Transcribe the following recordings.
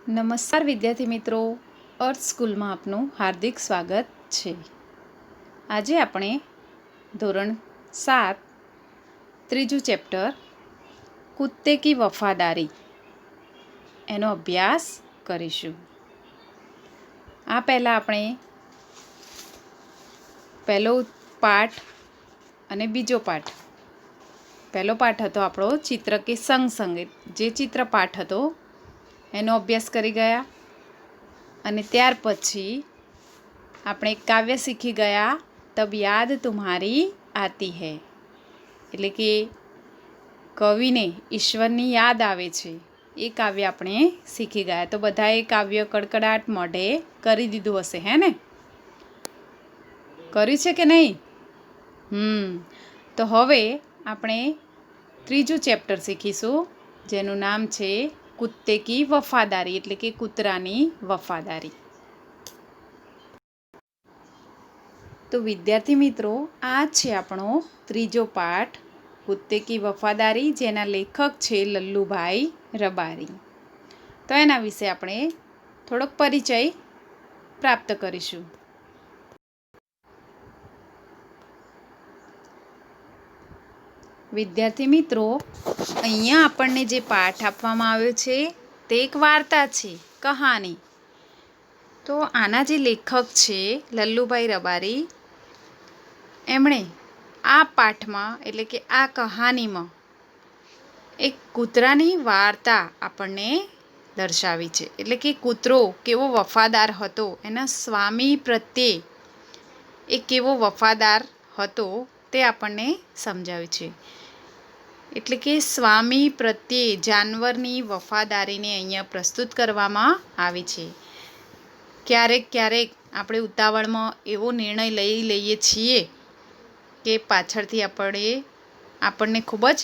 નમસ્કાર વિદ્યાર્થી મિત્રો, અર્થ સ્કૂલમાં આપનું હાર્દિક સ્વાગત છે. આજે આપણે ધોરણ 7 ત્રીજું ચેપ્ટર કુત્તે કી વફાદારી એનો અભ્યાસ કરીશું. આ પહેલાં આપણે પહેલો પાઠ અને બીજો પાઠ. પહેલો પાઠ હતો આપણો ચિત્ર કે સંગ સંગીત, જે ચિત્ર પાઠ હતો એનો અભ્યાસ કરી ગયા. અને ત્યાર પછી આપણે કાવ્ય શીખી ગયા તબ યાદ તુમ્હારી આતી હૈ, એટલે કે કવિને ઈશ્વરની યાદ આવે છે એ કાવ્ય આપણે શીખી ગયા. તો બધાએ કાવ્ય કડકડાટ મોઢે કરી દીધું હશે, હે ને? કર્યું છે કે નહીં? તો હવે આપણે ત્રીજું ચેપ્ટર શીખીશું, જેનું નામ છે કુત્તે કી વફાદારી, એટલે કે કૂતરાની વફાદારી. તો વિદ્યાર્થી મિત્રો, આ છે આપણો ત્રીજો પાઠ કુત્તે કી વફાદારી, જેના લેખક છે લલ્લુભાઈ રબારી. તો એના વિશે આપણે થોડોક પરિચય પ્રાપ્ત કરીશું. વિદ્યાર્થી મિત્રો, અહીંયા આપણને જે પાઠ આપવામાં આવ્યો છે તે એક વાર્તા છે, કહાની. તો આના જે લેખક છે લલ્લુભાઈ રબારી, એમણે આ પાઠમાં, એટલે કે આ કહાનીમાં એક કૂતરાની વાર્તા આપણને દર્શાવી છે. એટલે કે કૂતરો કેવો વફાદાર હતો, એના સ્વામી પ્રત્યે એ કેવો વફાદાર હતો તે આપણને સમજાવ્યું છે. એટલે કે સ્વામી પ્રત્યે જાનવરની વફાદારીને અહીંયા પ્રસ્તુત કરવામાં આવી છે. ક્યારેક આપણે ઉતાવળમાં એવો નિર્ણય લઈ લઈએ છીએ કે પાછળથી આપણને ખૂબ જ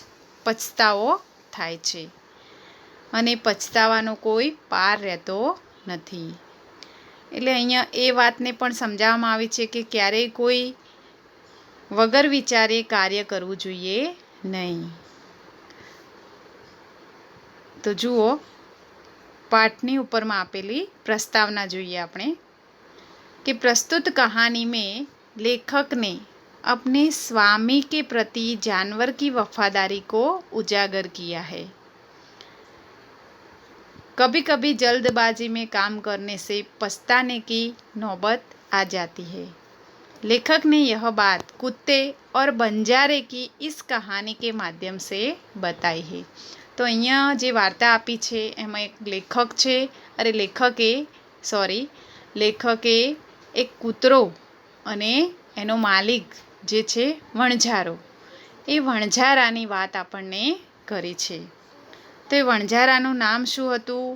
પછતાવો થાય છે, અને પછતાવાનો કોઈ પાર રહેતો નથી. એટલે અહીંયા એ વાતને પણ સમજાવવામાં આવી છે કે ક્યારેય કોઈ વગર વિચારે કાર્ય કરવું જોઈએ નહીં. તો જુઓ, પાઠની ઉપરમાં આપેલી प्रस्तावना જોઈએ આપણે कि प्रस्तुत कहानी में लेखक ने अपने स्वामी के प्रति जानवर की वफादारी को उजागर किया है. कभी कभी जल्दबाजी में काम करने से पछताने की नौबत आ जाती है. लेखक ने यह बात कुत्ते और बंजारे की इस कहानी के माध्यम से बताई है. તો અહીંયા જે વાર્તા આપી છે એમાં એક લેખક છે, લેખકે એક કૂતરો અને એનો માલિક જે છે વણઝારો, એ વણઝારાની વાત આપણને કરી છે. તો એ વણઝારાનું નામ શું હતું,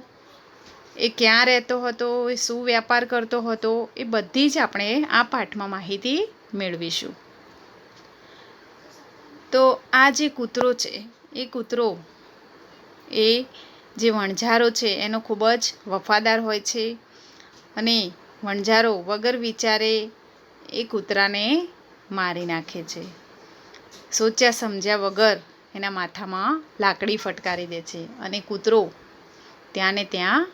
એ ક્યાં રહેતો હતો, એ શું વ્યાપાર કરતો હતો, એ બધી જ આપણે આ પાઠમાં માહિતી મેળવીશું. તો આ જે કૂતરો છે, એ કૂતરો એ જે વણઝારો છે એનો ખૂબ જ વફાદાર હોય છે, અને વણઝારો વગર વિચારે એ કૂતરાને મારી નાખે છે. સોચ્યા સમજ્યા વગર એના માથામાં લાકડી ફટકારી દે છે, અને કૂતરો ત્યાં ને ત્યાં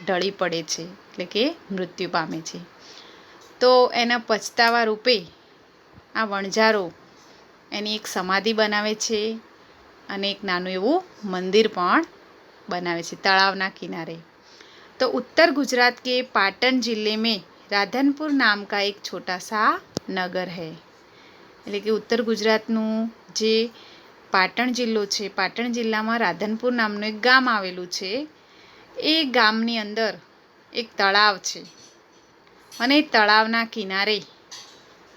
ઢળી પડે છે, એટલે કે મૃત્યુ પામે છે. તો એના પછતાવા રૂપે આ વણઝારો એની એક સમાધિ બનાવે છે, અને એક નાનું એવું મંદિર પણ बनावे छे तालावना किनारे. तो उत्तर गुजरात के पाटन जिले में राधनपुर नाम का एक छोटा सा नगर है. એટલે કે ઉત્તર ગુજરાતનું જે પાટણ જિલ્લો છે, પાટણ જિલ્લામાં રાધનપુર નામનું એક ગામ આવેલું છે. એ ગામની અંદર એક તળાવ છે, અને તળાવના કિનારે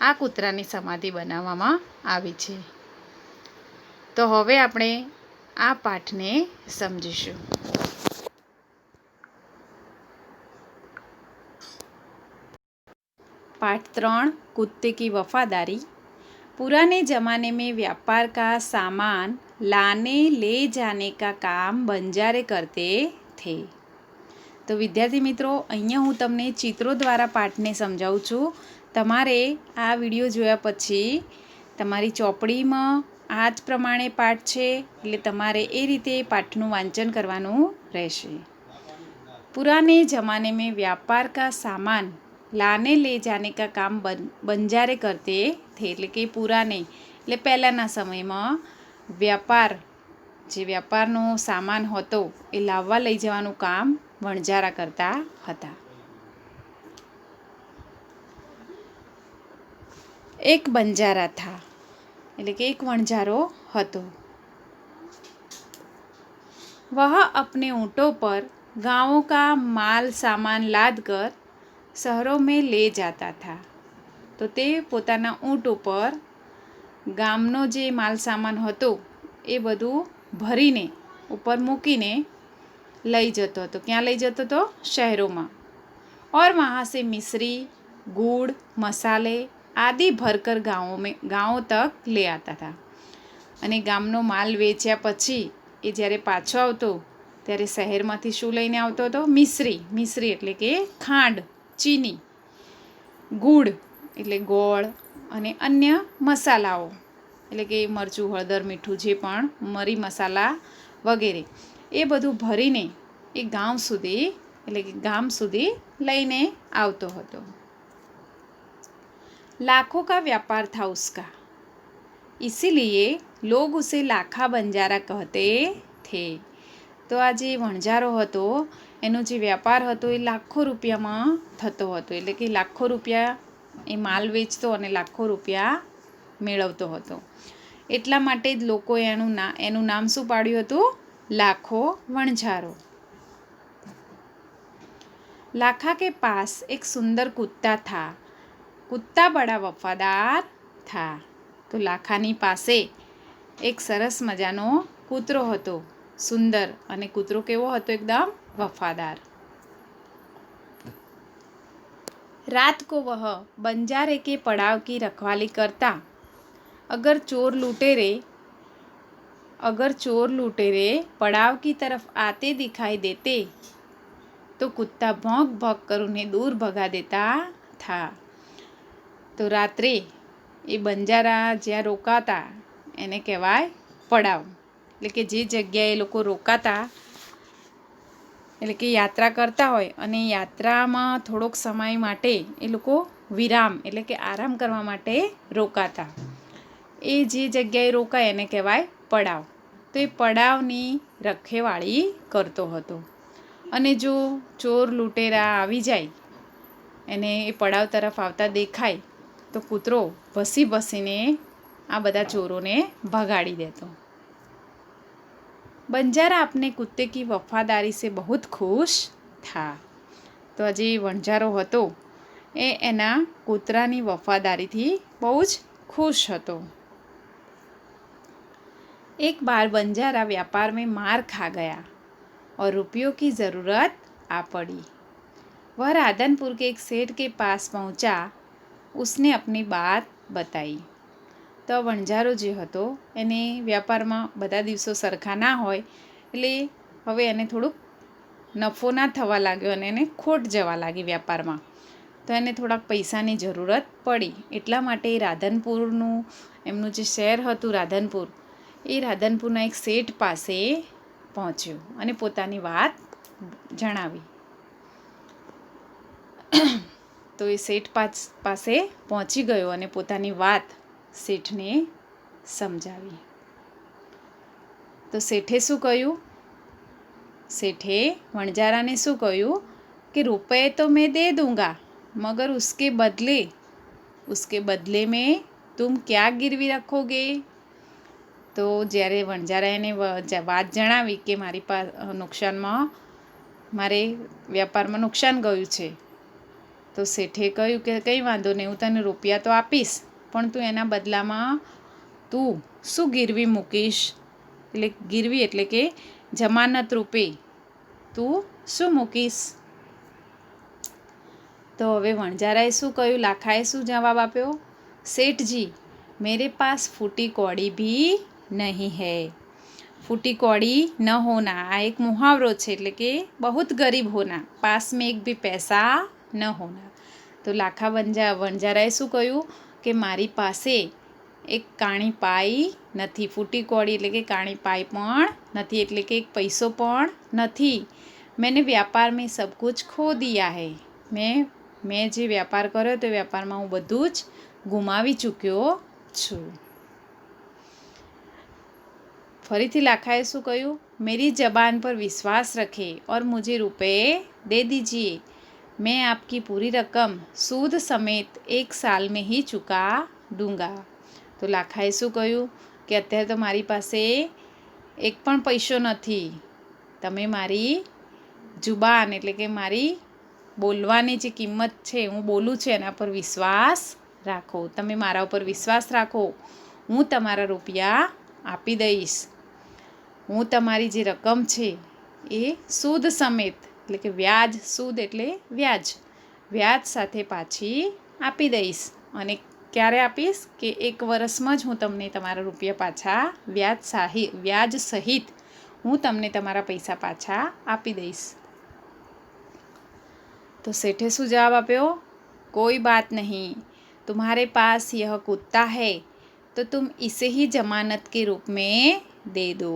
આ કૂતરાની સમાધિ બનાવવામાં આવી છે. તો હવે આપણે આ પાઠને સમજીશું. पाठ 3 कुत्ते की वफादारी. पुराने ज़माने में व्यापार का सामान लाने ले जाने का काम बंजारे करते थे. તો વિદ્યાર્થી મિત્રો, અહીંયા હું તમને ચિત્રો દ્વારા પાઠને સમજાવું છું. તમારે આ વિડીયો જોયા પછી તમારી ચોપડીમાં આ જ પ્રમાણે પાઠ છે, એટલે તમારે એ રીતે પાઠનું વાંચન કરવાનું રહેશે. पुराने ज़माने में व्यापार का सामान लाने ले जाने का काम બંજારે કરતે થે. એટલે કે પુરાને એટલે પહેલાંના સમયમાં જે વ્યાપારનો સામાન હતો એ લાવવા લઈ જવાનું કામ વણજારા કરતા હતા. એક બંજારા થા એટલે કે એક વણજારો હતો. वह अपने ऊँटों पर गाँवों का माल सामान लाद कर शहरों में ले जाता था. તો તે પોતાના ઊંટ ઉપર ગામનો જે માલ સામાન હતો એ બધું ભરીને ઉપર મૂકીને લઈ જતો હતો. ક્યાં લઈ જતો હતો? શહેરોમાં. और वहाँ से मिश्री, गुड़, मसाले आदि भरकर गाँवों तक ले आता था. અને ગામનો માલ વેચ્યા પછી એ જ્યારે પાછો આવતો ત્યારે શહેરમાંથી શું લઈને આવતો હતો? મિશ્રી એટલે કે ખાંડ, ચીની, ગુડ એટલે ગોળ અને અન્ય મસાલાઓ એટલે કે મરચું, હળદર, મીઠું જે પણ મરી મસાલા વગેરે એ બધું ભરીને એ ગામ સુધી લઈને આવતો હતો. लाखों का व्यापार था उसका, इसीलिए लोग उसे लाखा बंजारा कहते थे. તો આ જે વણજારો હતો એનો જે વ્યાપાર હતો એ લાખો રૂપિયામાં થતો હતો. એટલે કે લાખો રૂપિયા એ માલ વેચતો અને લાખો રૂપિયા મેળવતો હતો. એટલા માટે જ લોકોએ એનું નામ શું પાડ્યું હતું? લાખો વણજારો. लाखा के पास एक सुंदर कुत्ता था. कुत्ता बड़ा वफादार था. તો લાખાની પાસે એક સરસ મજાનો કૂતરો હતો, સુંદર, અને કૂતરો કેવો હતો? એકદમ વફાદાર. रात को वह बंजारे के पड़ाव की रखवाली करता. अगर चोर लुटेरे पड़ाव की तरफ आते दिखाई देते तो कुत्ता भौंक भौंक कर उन्हें दूर भगा देता था. તો રાત્રે એ બંજારા જ્યાં રોકાતા એને કહેવાય પડાવ. એટલે કે જે જગ્યાએ એ લોકો રોકાતા એટલે કે યાત્રા કરતા હોય અને યાત્રામાં થોડોક સમય માટે એ લોકો વિરામ એટલે કે આરામ કરવા માટે રોકાતા. એ જે જગ્યાએ રોકાય એને કહેવાય પડાવ. તો એ પડાવની રખેવાળી કરતો હતો. અને જો ચોર લૂંટેરા આવી જાય એને એ પડાવ તરફ આવતા દેખાય તો કૂતરો ભસીને આ બધા ચોરોને ભગાડી દેતો. બંજારા अपने कुत्ते की वफादारी से बहुत खुश था. તો આ જે વણજારો હતો એ એના કૂતરાની વફાદારીથી બહુ જ ખુશ હતો. एक बार बंजारा व्यापार में मार खा गया और रुपयों की ज़रूरत आ पड़ी. वह राधनपुर के एक सेठ के पास पहुंचा. उसने अपनी बात बताई. તો વણજારો જે હતો એને વ્યાપારમાં બધા દિવસો સરખા ના હોય એટલે હવે એને થોડુંક નફો ના થવા લાગ્યો અને એને ખોટ જવા લાગી વ્યાપારમાં. તો એને થોડાક પૈસાની જરૂરત પડી. એટલા માટે રાધનપુરનું એમનું જે શહેર હતું રાધનપુર એ રાધનપુરના એક શેઠ પાસે પહોંચ્યો અને પોતાની વાત જણાવી. તો એ શેઠ પાસે પહોંચી ગયો અને પોતાની વાત શેઠને સમજાવી. તો શેઠે શું કહ્યું? શેઠે વણજારાને શું કહ્યું કે रुपए तो मैं दे दूंगा मगर उसके बदले में तुम क्या गिरवी रखोगे. તો જ્યારે વણજારા એને વાત જણાવી કે મારે વ્યાપારમાં નુકસાન ગયું છે તો શેઠે કહ્યું કે કંઈ વાંધો નહીં, હું તને રૂપિયા તો આપીશ પણ તું એના બદલામાં તું શું ગીરવી મૂકીશ? એટલે ગીરવી એટલે કે જમાનત રૂપે તું શું મૂકીશ? તો હવે વણજારાએ શું કહ્યું? લાખાએ શું જવાબ આપ્યો? सेठ जी मेरे पास फूटी कौड़ी भी नहीं है. फूटी कौड़ी न होना આ એક મુહાવરો છે એટલે કે बहुत गरीब होना, पास में एक भी पैसा न होना. તો લાખા વણજારાએ શું કહ્યું કે મારી પાસે એક કાણી પાઈ નથી. ફૂટી કૌડી એટલે કે કાણી પાઈ પણ નથી એટલે કે એક પૈસો પણ નથી. मैंने व्यापार में सब कुछ खो दिया है। મેં જે વ્યાપાર કર્યો તે વ્યાપારમાં હું બધું જ ગુમાવી ચૂક્યો છું. ફરીથી લાખાએ શું કહ્યું? मेरी जबान पर विश्वास रखें और मुझे रुपए दे दीजिए. मैं आपकी पूरी रकम सूद समेत 1 साल में ही चुका दूंगा. તો લાખાએ શું કહ્યું કે અત્યારે તો મારી પાસે એક પણ પૈસો નથી. તમે મારી જુબાન એટલે કે મારી બોલવાની જે કિંમત છે, હું બોલું છું એના પર વિશ્વાસ રાખો. તમે મારા ઉપર વિશ્વાસ રાખો, હું તમારા રૂપિયા આપી દઈશ. હું તમારી જે રકમ છે એ સૂદ સમેત એટલે કે વ્યાજ, સૂદ એટલે વ્યાજ સાથે પાછી આપી દઈશ. અને ક્યારે આપીશ કે 1 વર્ષમાં જ હું તમને તમારા રૂપિયા પાછા વ્યાજ સહિત હું તમને તમારા પૈસા પાછા આપી દઈશ. तो सेठे शू जवाब आप्यो? कोई बात नहीं, तुम्हारे पास यह कुत्ता है तो तुम इसे ही जमानत के रूप में दे दो.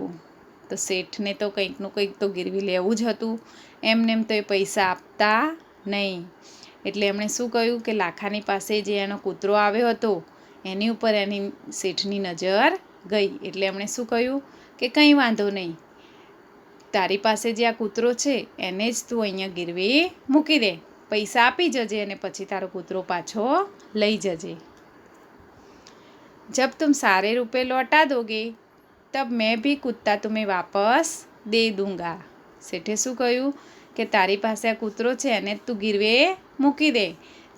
तो सेठ ने तो कंईकનું કંઈક તો ગીરવી લેવું જ હતું. એમને એમ તો એ પૈસા આપતા નહીં. એટલે એમણે શું કહ્યું કે લાખાની પાસે જે એનો કૂતરો આવ્યો હતો એની ઉપર એની શેઠની નજર ગઈ. એટલે એમણે શું કહ્યું કે કંઈ વાંધો નહીં, તારી પાસે જે આ કૂતરો છે એને જ તું અહીંયા ગીરવે મૂકી દે, પૈસા આપી જજે અને પછી તારો કૂતરો પાછો લઈ જજે. जब तुम सारे रुपए लौटा दोगे तब मैं भी कुत्ता तुम्हें वापस दे दूंगा. શેઠે શું કહ્યું કે તારી પાસે આ કૂતરો છે એને તું ગીરવે મૂકી દે.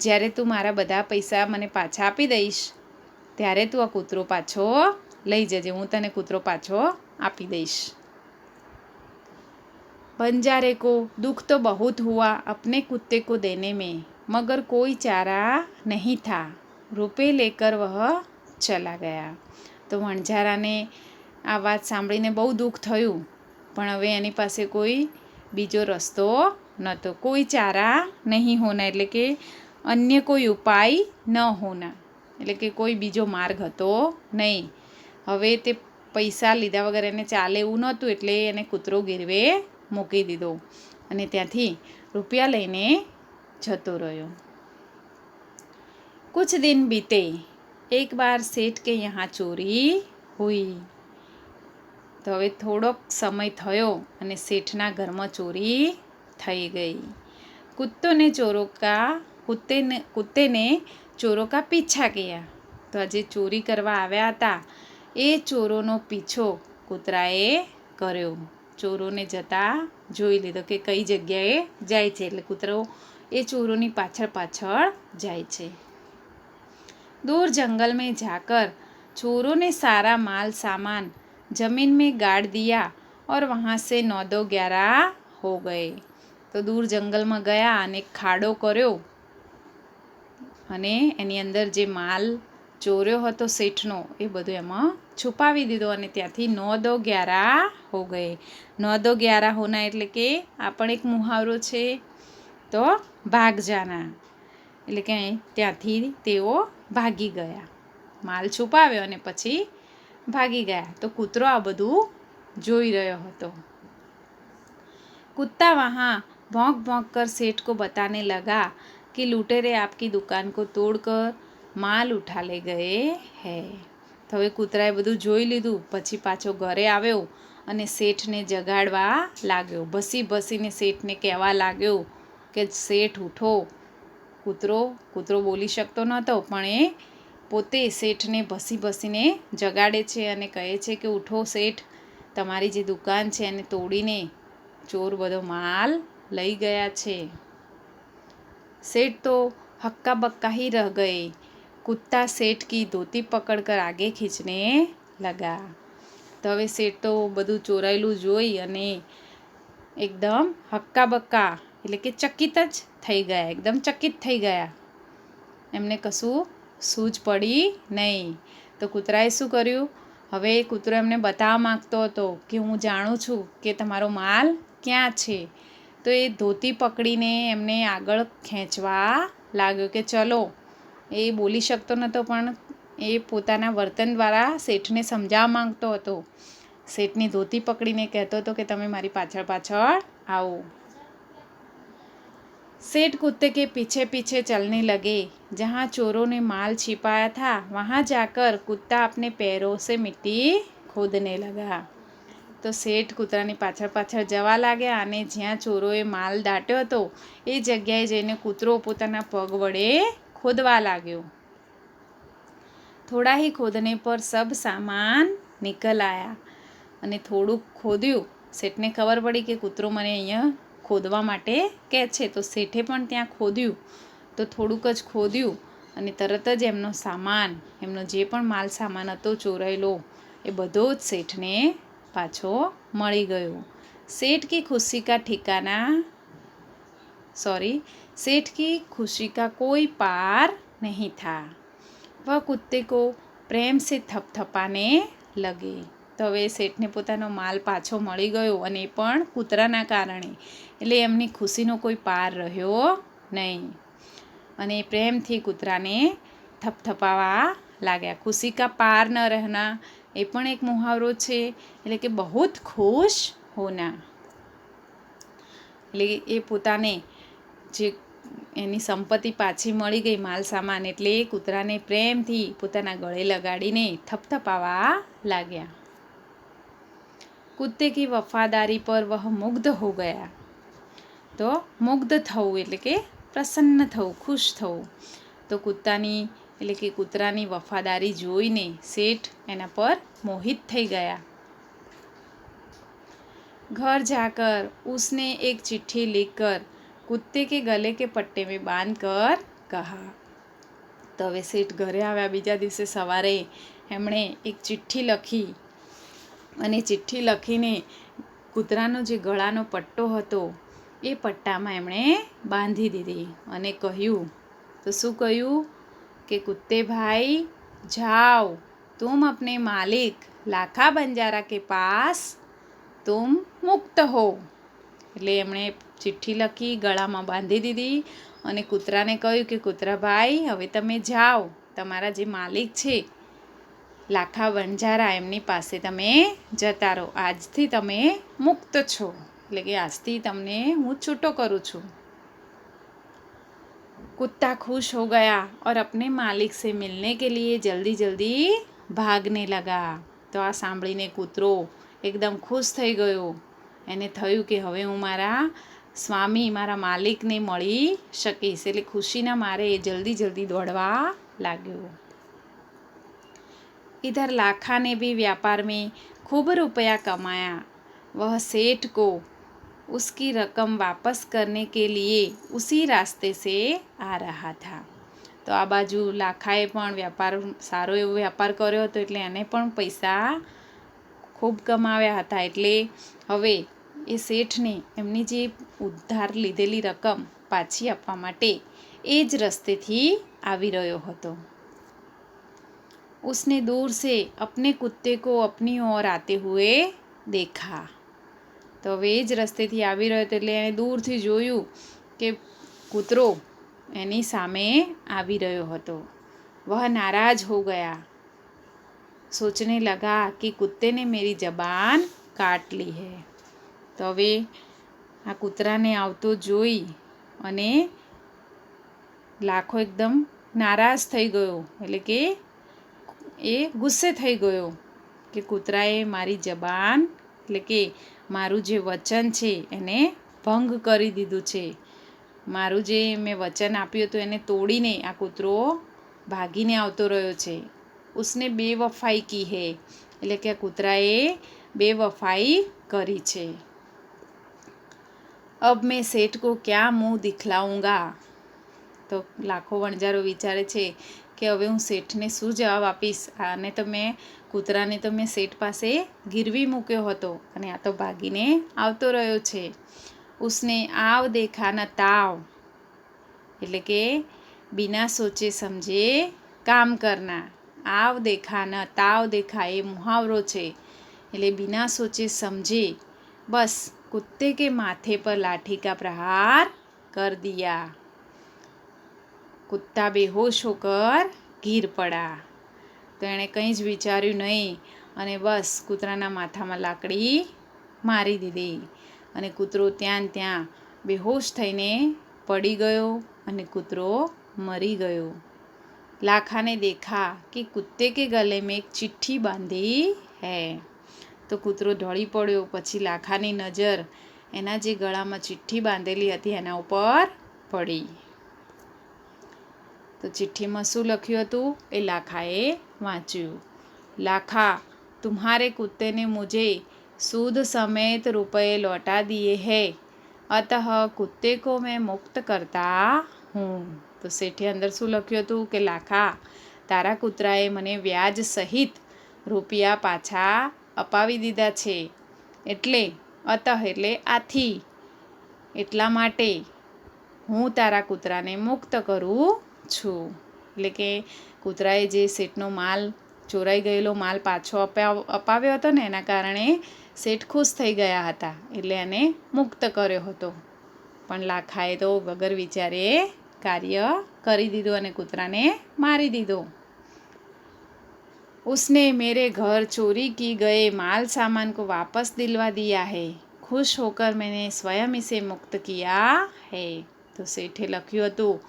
જ્યારે તું મારા બધા પૈસા મને પાછા આપી દઈશ ત્યારે તું આ કૂતરો પાછો લઈ જજે, હું તને કૂતરો પાછો આપી દઈશ. बंजारे को दुख तो बहुत हुआ अपने कुत्ते को देने में, मगर कोई चारा नहीं था. रुपए लेकर वह चला गया. तो वणझाराने आ बात सांभळीने बहु दुख थयुं, पण हवे एनी पासे कोई बीजो रस्तो नहोतो. कोई चारा नहीं होना એટલે કે अन्य कोई उपाय न होना એટલે કે કોઈ બીજો માર્ગ હતો નહીં. હવે તે પૈસા લીધા વગર એને ચાલે એવું નહોતું એટલે એને કૂતરો ગીરવે મૂકી દીધો અને ત્યાંથી રૂપિયા લઈને જતો રહ્યો. कुछ दिन बीते. एक बार सेठ के यहाँ चोरी हुई. तो હવે થોડોક સમય થયો અને શેઠના ઘરમાં ચોરી થઈ ગઈ. कुत्ते ने चोरों का पीछा किया. તો આ જે ચોરી કરવા આવ્યા હતા એ ચોરોનો પીછો કૂતરાએ કર્યો. ચોરોને જતા જોઈ લીધો કે કઈ જગ્યાએ જાય છે એટલે કૂતરો એ ચોરોની પાછળ જાય છે. दूर जंगल में जाकर चोरों ने सारा माल सामान जमीन में गाड़ दिया और वहाँ से 9-11 हो गए. तो दूर जंगल में गया અને ખાડો કર્યો અને એની અંદર જે માલ ચોર્યો હતો શેઠનો એ બધું એમાં છુપાવી દીધો અને ત્યાંથી 9-11 हो गए. 9-11 होना એટલે કે આ પણ એક મુહાવરો છે. તો ભાગ જાના એટલે કે ત્યાંથી તેઓ ભાગી ગયા. માલ છુપાવ્યો અને પછી ભાગી ગયા. તો કૂતરો આ બધું જોઈ રહ્યો હતો. कुत्ता वहाँ भौंक भौंक कर सेठ को बताने लगा कि लुटेरे आपकी दुकान को तोड़कर माल उठा ले गए हैं. तो હવે કૂતરાએ બધું જોઈ લીધું પછી પાછો ઘરે આવ્યો અને શેઠને જગાડવા લાગ્યો. ભસીને શેઠને કહેવા लाग्यो કે શેઠ ઉઠો. કૂતરો બોલી શકતો નહોતો પણ એ પોતે શેઠને ભસીને જગાડે છે અને કહે છે કે ઉઠો શેઠ, તમારી જે દુકાન છે એને તોડીને ચોર બધો માલ લઈ ગયા છે. सेठ तो हक्का बक्का ही रह गए. कुत्ता सेठ की धोती पकड़कर आगे खींचने लगा. तो હવે શેઠ તો બધું ચોરાયેલું જોઈ અને એકદમ હક્કા બક્કા એટલે કે ચકિત જ થઈ ગયા, એકદમ ચકિત થઈ ગયા. એમને કશું સૂઝ પડી નહીં. તો કૂતરાએ શું કર્યું? હવે કૂતરો એમને બતાવવા માંગતો હતો કે હું જાણું છું કે તમારો માલ ક્યાં છે. તો એ ધોતી પકડીને એમને આગળ ખેંચવા લાગ્યો કે ચલો. એ બોલી શકતો નહોતો પણ એ પોતાના વર્તન દ્વારા શેઠને સમજાવવા માંગતો હતો. શેઠની ધોતી પકડીને કહેતો હતો કે તમે મારી પાછળ આવો. सेठ कुत्ते के पीछे पीछे चलने लगे। जहाँ चोरों ने माल छिपाया था वहाँ जाकर कुत्ता अपने पैरों से मिट्टी खोदने लगा। તો શેઠ કૂતરાની પાછળ પાછળ જવા લાગ્યા અને જ્યાં ચોરોએ માલ દાટ્યો હતો એ જગ્યાએ જઈને કૂતરો પોતાના પગ વડે ખોદવા લાગ્યો। થોડા ही खोदने पर सब सामान निकल आया। અને થોડુંક ખોદ્યું, શેઠને ખબર પડી કે કૂતરો મને અહીંયા ખોદવા માટે કહે છે, તો શેઠે પણ ત્યાં ખોદ્યું તો થોડુંક જ ખોદ્યું અને તરત જ એમનો સામાન, એમનો જે પણ માલ સામાન હતો ચોરાયેલો એ બધો જ શેઠને પાછો મળી ગયો। सेठ की खुशी का कोई पार नहीं था। वह कुत्ते को प्रेम से थपथपाने लगे। તો હવે શેઠને પોતાનો માલ પાછો મળી ગયો અને એ પણ કૂતરાના કારણે, એટલે એમની ખુશીનો કોઈ પાર રહ્યો નહીં અને પ્રેમથી કૂતરાને થપથપાવા લાગ્યા। ખુશી કા પાર ન રહેના એ પણ એક મુહાવરો છે, એટલે કે બહુત ખુશ હોના, એટલે એ પોતાને જે એની સંપત્તિ પાછી મળી ગઈ માલ સામાન, એટલે એ કૂતરાને પ્રેમથી પોતાના ગળે લગાડીને થપથપાવા લાગ્યા। कुत्ते की वफादारी पर वह मुग्ध हो गया। तो मुग्ध થવું એટલે કે પ્રસન્ન થવું, ખુશ થવું। તો કૂતાની એટલે કે કૂતરાની વફાદારી જોઈને શેઠ એના પર મોહિત થઈ ગયા। घर जाकर उसने एक चिट्ठी लिखकर कुत्ते के गले के पट्टे में बांधकर कहा। તો હવે શેઠ ઘરે આવ્યા બીજા દિવસે સવારે એમણે એક ચિઠ્ઠી લખી અને ચિઠ્ઠી લખીને કૂતરાનો જે ગળાનો પટ્ટો હતો એ પટ્ટામાં એમણે બાંધી દીધી અને કહ્યું, તો શું કહ્યું કે कुत्ते भाई जाओ तुम अपने मालिक लाखा बंजारा के पास तुम मुक्त हो। એટલે એમણે ચિઠ્ઠી લખી, ગળામાં બાંધી દીધી અને કૂતરાને કહ્યું કે કૂતરા ભાઈ હવે તમે જાઓ, તમારા જે માલિક છે લાખા બંજારા એમની પાસે તમે જતા રહો, આજથી તમે મુક્ત છો, એટલે કે આજથી તમને હું છૂટો કરું છું। कुत्ता खुश हो गया और अपने मालिक से मिलने के लिए जल्दी जल्दी भागने लगा। તો આ સાંભળીને કૂતરો એકદમ ખુશ થઈ ગયો, એને થયું કે હવે હું મારા સ્વામી, મારા માલિકને મળી શકીશ, એટલે ખુશીના મારે જલ્દી જલ્દી દોડવા लाग्यो। इधर लाखा ने भी व्यापार में खूब रुपया कमाया। वह सेठ को उसकी रकम वापस करने के लिए उसी रास्ते से आ रहा था। તો આ બાજુ લાખાએ પણ વ્યાપાર, સારો એવો વ્યાપાર કર્યો હતો એટલે એને પણ પૈસા ખૂબ કમાવ્યા હતા, એટલે હવે એ શેઠને એમની જે ઉધાર લીધેલી રકમ પાછી આપવા માટે એ જ રસ્તેથી આવી રહ્યો હતો। उसने दूर से अपने कुत्ते को अपनी ओर आते हुए देखा। તો હવે એ જ રસ્તેથી આવી રહ્યો હતો એટલે એણે દૂરથી જોયું કે કૂતરો એની સામે આવી રહ્યો હતો। वह नाराज हो गया, सोचने लगा कि कुत्ते ने मेरी जबान काट ली है। તો હવે આ કૂતરાને આવતો જોઈ અને લાખો એકદમ નારાજ થઈ ગયો, એટલે કે એ ગુસ્સે થઈ ગયો કે કૂતરાએ મારી જબાન એટલે કે મારું જે વચન છે એને ભંગ કરી દીધું છે, મારું જે મેં વચન આપ્યું હતું એને તોડીને આ કૂતરો ભાગીને આવતો રહ્યો છે। उसने बेवफाई की है, એટલે કે આ કૂતરાએ બેવફાઈ કરી છે। अब मैं सेठ को क्या मुँह दिखलाऊंगा। તો લાખો વણજારો વિચારે છે કે હવે હું શેઠને શું જવાબ આપીશ, આને તો મેં કૂતરાને તો મેં શેઠ પાસે ગીરવી મૂક્યો હતો અને આ તો ભાગીને આવતો રહ્યો છે। उसने आव देखा न ताव, એટલે કે बिना सोचे समझे काम करना। आव देखा न ताव देखा એ મુહાવરો છે, એટલે बिना सोचे समझे बस कुत्ते के माथे पर लाठी का प्रहार कर दिया। कुत्ता बेहोश होकर गिर पड़ा। તો એણે કંઈ જ વિચાર્યું નહીં અને બસ કૂતરાના માથામાં લાકડી મારી દીધી અને કૂતરો ત્યાં ત્યાં બેહોશ થઈને पड़ी गयो अने कूतरो मरी गयो। लाखा ने देखा कि कुत्ते के गले में एक चिट्ठी बांधी है। तो कूतरो ढળી પડ્યો। પછી લાખાની નજર એના જે ગળામાં ચિઠ્ઠી બાંધેલી હતી એના ઉપર પડી। તો ચિઠ્ઠીમાં શું લખ્યું હતું એ લાખાએ વાંચ્યું। लाखा, तुम्हारे कुत्ते ने मुझे सूद समेत रुपए लौटा दिए हैं, अतः कुत्ते को मैं मुक्त करता हूँ। तो सेठे अंदर શું લખ્યું હતું કે લાખા, તારા કૂતરાએ મને વ્યાજ સહિત રૂપિયા પાછા અપાવી દીધા છે, એટલે અતઃ એટલે આથી, એટલા માટે હું તારા કૂતરાને મુક્ત કરું છું। એટલે કે કૂતરાએ જે શેઠનો માલ ચોરાઈ ગયેલો માલ પાછો અપાવ્યો હતો ને એના કારણે શેઠ ખુશ થઈ ગયા હતા, એટલે એને મુક્ત કર્યો હતો। પણ લાખાએ તો વગર વિચારે કાર્ય કરી દીધું અને કૂતરાને મારી દીધો। उसने मेरे घर चोरी की गए माल सामान को वापस दिलवा दिया है, खुश होकर मैंने स्वयं इसे मुक्त किया है। तो सेठे लख्યું હતું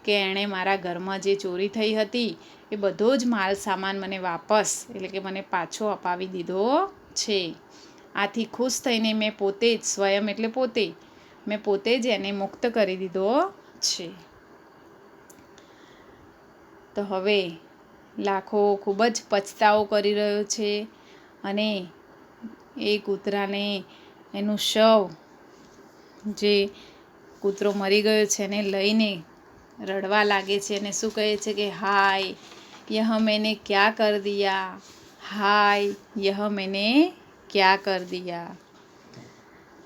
કે એણે મારા ઘરમાં જે ચોરી થઈ હતી એ બધો જ માલ સામાન મને વાપસ એટલે કે મને પાછો અપાવી દીધો છે। આથી ખુશ થઈને મેં પોતે જ સ્વયં એટલે પોતે મેં પોતે જ એને મુક્ત કરી દીધો છે। તો હવે લાખો ખૂબ જ પછતાવો કરી રહ્યો છે અને એ કૂતરાને એનું શવ જે કૂતરો મરી ગયો છે એને લઈને રડવા લાગે છે અને શું કહે છે કે હાય यह मैंने क्या कर दिया, हाय यह मैंने क्या कर दिया।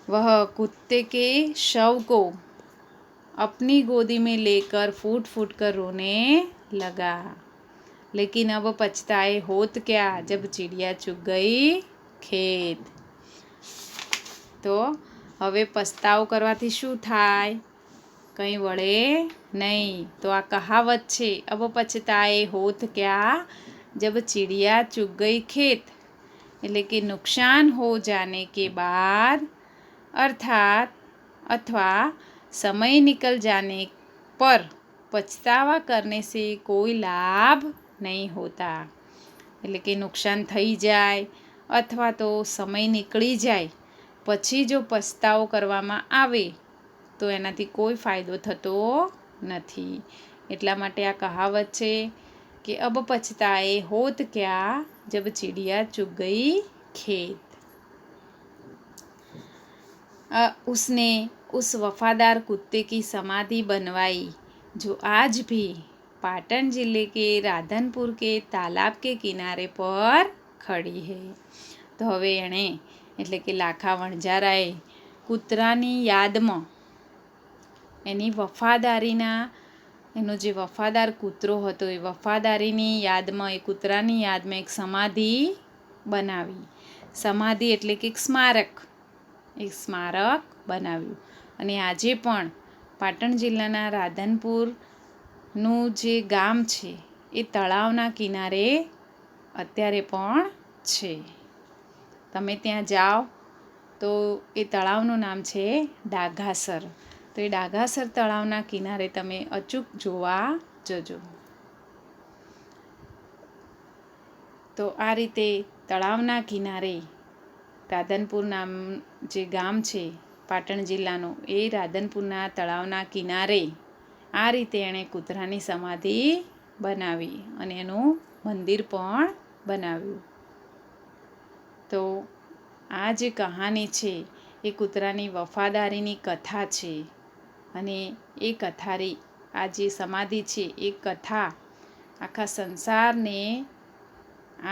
वह कुत्ते के शव को अपनी गोदी में लेकर फूट फूट कर रोने लगा, लेकिन अब पछताए होत क्या जब चिड़िया चुग गई खेत। तो હવે પસ્તાવો કરવાથી શું થાય, કંઈ વળે નહીં। તો આ કહાવત છે, अब पछताए होत क्या जब चिड़िया चुग गई खेत, એટલે કે નુકસાન हो जाने के बाद अर्थात अथवा समय निकल जाने पर पछतावा करने से कोई लाभ नहीं होता। એટલે કે નુકસાન થઈ જાય અથવા તો સમય નીકળી જાય પછી જો પસ્તાવો કરવામાં આવે તો એનાથી કોઈ ફાયદો થતો નથી। એટલા માટે આ કહાવત છે કે अब पछताए होत क्या जब चिड़िया चुग गई खेत। उसने उस वफादार कुत्ते की समाधि बनवाई जो आज भी पाटन जिले के राधनपुर के तालाब के किनारे पर खड़ी है। तो હવે એણે એટલે કે લાખા વણજારાએ કૂતરાની યાદમાં એની વફાદારીના એનો જે વફાદાર કૂતરો હતો એ વફાદારીની યાદમાં એ કૂતરાની યાદમાં એક સમાધિ બનાવી। સમાધિ એટલે કે એક સ્મારક બનાવ્યું અને આજે પણ પાટણ જિલ્લાના રાધનપુરનું જે ગામ છે એ તળાવના કિનારે અત્યારે પણ છે। તમે ત્યાં જાઓ તો એ તળાવનું નામ છે ડાઘાસર। તો એ ડાઘાસર તળાવના કિનારે તમે અચૂક જોવા જજો। તો આ રીતે તળાવના કિનારે રાધનપુર નામ જે ગામ છે પાટણ જિલ્લાનું એ રાધનપુરના તળાવના કિનારે આ રીતે એણે કૂતરાની સમાધિ બનાવી અને એનું મંદિર પણ બનાવ્યું। તો આ જે કહાની છે એ કૂતરાની વફાદારીની કથા છે અને એ કથારી આ જે સમાધિ છે એ કથા આખા સંસારને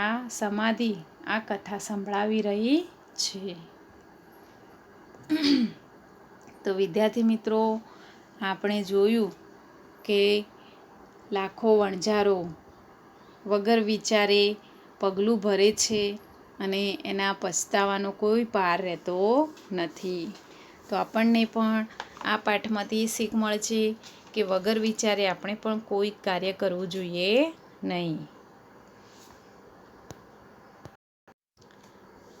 આ સમાધિ આ કથા સંભળાવી રહી છે। તો વિદ્યાર્થી મિત્રો આપણે જોયું કે લાખો વણજારો વગર વિચારે પગલું ભરે છે અને એના પછતાવાનો કોઈ પાર રહેતો નથી। તો આપણને પણ આ પાઠમાંથી શીખ મળે છે કે વગર વિચારે આપણે પણ કોઈ કાર્ય કરવું જોઈએ નહીં।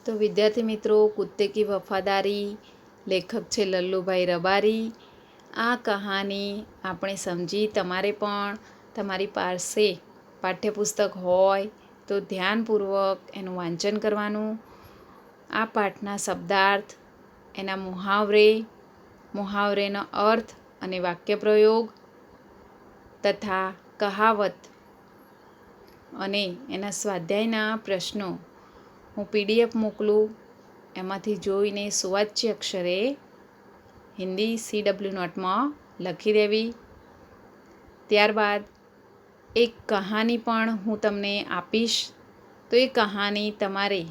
તો વિદ્યાર્થી મિત્રો કુત્તે કી વફાદારી લેખક છે લલ્લુભાઈ રબારી। આ કહાની આપણે સમજી તમારે પણ તમારી પાસે પાઠ્યપુસ્તક હોય તો ધ્યાનપૂર્વક એનું વાંચન કરવાનું. આ પાઠના શબ્દાર્થ, એના મુહાવરેનો અર્થ અને વાક્યપ્રયોગ તથા કહાવત અને એના સ્વાધ્યાયના પ્રશ્નો હું PDF મોકલું. એમાંથી જોઈને સુવાચ્ય અક્ષરે હિન્દી CW નોટમાં લખી દેવી. ત્યારબાદ એક કહાની પણ હું તમને આપીશ. તો એ કહાની તમારે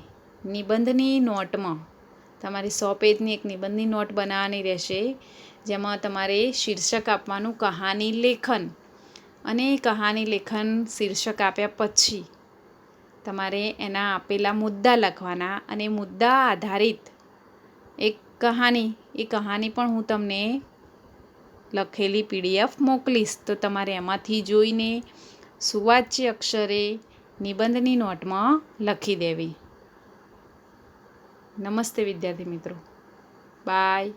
નિબંધની નોટમાં, તમારે 100 પેજની એક નિબંધની નોટ બનાવવાની રહેશે, જેમાં તમારે શીર્ષક આપવાનું કહાની લેખન, અને કહાની લેખન શીર્ષક આપ્યા પછી તમારે એના આપેલા મુદ્દા લખવાના, અને મુદ્દા આધારિત એક કહાની, એ કહાની પણ હું તમને લખેલી PDF મોકલીશ. તો તમારે એમાંથી જોઈને સુવાચ્ય અક્ષરે નિબંધની નોટમાં લખી દેવી. નમસ્તે વિદ્યાર્થી મિત્રો. બાય.